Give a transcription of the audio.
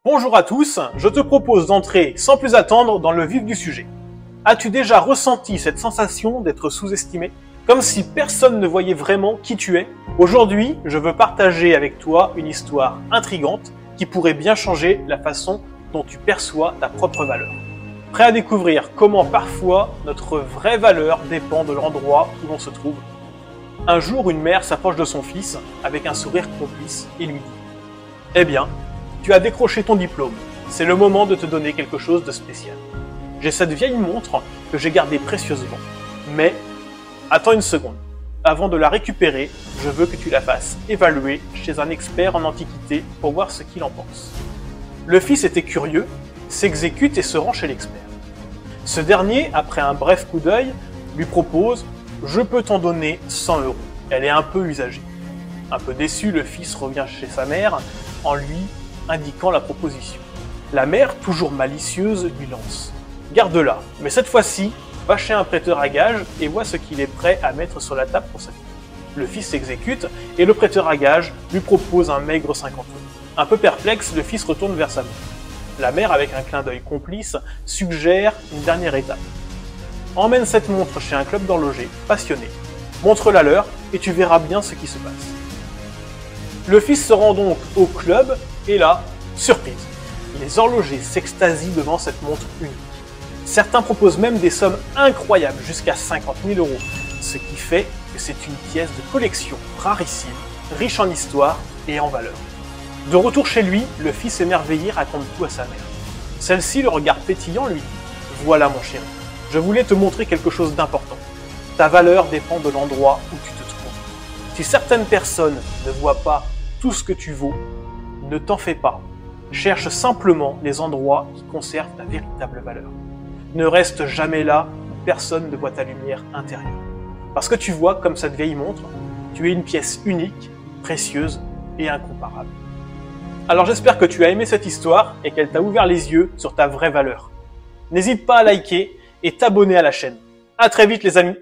Bonjour à tous, je te propose d'entrer sans plus attendre dans le vif du sujet. As-tu déjà ressenti cette sensation d'être sous-estimé? Comme si personne ne voyait vraiment qui tu es? Aujourd'hui, je veux partager avec toi une histoire intrigante qui pourrait bien changer la façon dont tu perçois ta propre valeur. Prêt à découvrir comment parfois notre vraie valeur dépend de l'endroit où l'on se trouve? Un jour, une mère s'approche de son fils avec un sourire complice et lui dit « Eh bien, tu as décroché ton diplôme, c'est le moment de te donner quelque chose de spécial. J'ai cette vieille montre que j'ai gardée précieusement, mais attends une seconde. Avant de la récupérer, je veux que tu la fasses évaluer chez un expert en antiquité pour voir ce qu'il en pense. » Le fils était curieux, s'exécute et se rend chez l'expert. Ce dernier, après un bref coup d'œil, lui propose « Je peux t'en donner 100 €. Elle est un peu usagée. » Un peu déçu, le fils revient chez sa mère en lui indiquant la proposition. La mère, toujours malicieuse, lui lance « Garde-la, mais cette fois-ci, va chez un prêteur à gages et vois ce qu'il est prêt à mettre sur la table pour sa fille. » Le fils s'exécute et le prêteur à gages lui propose un maigre 50 €. Un peu perplexe, le fils retourne vers sa mère. La mère, avec un clin d'œil complice, suggère une dernière étape. Emmène cette montre chez un club d'horloger passionné, montre-la leur et tu verras bien ce qui se passe. Le fils se rend donc au club et là, surprise, les horlogers s'extasient devant cette montre unique. Certains proposent même des sommes incroyables, jusqu'à 50 000 €, ce qui fait que c'est une pièce de collection rarissime, riche en histoire et en valeur. De retour chez lui, le fils émerveillé raconte tout à sa mère. Celle-ci, le regard pétillant, lui dit « Voilà mon chéri, je voulais te montrer quelque chose d'important. Ta valeur dépend de l'endroit où tu te trouves. Si certaines personnes ne voient pas tout ce que tu vaux, ne t'en fais pas. Cherche simplement les endroits qui conservent ta véritable valeur. Ne reste jamais là où personne ne voit ta lumière intérieure. Parce que tu vois, comme cette vieille montre, tu es une pièce unique, précieuse et incomparable. » Alors j'espère que tu as aimé cette histoire et qu'elle t'a ouvert les yeux sur ta vraie valeur. N'hésite pas à liker et t'abonner à la chaîne. À très vite les amis.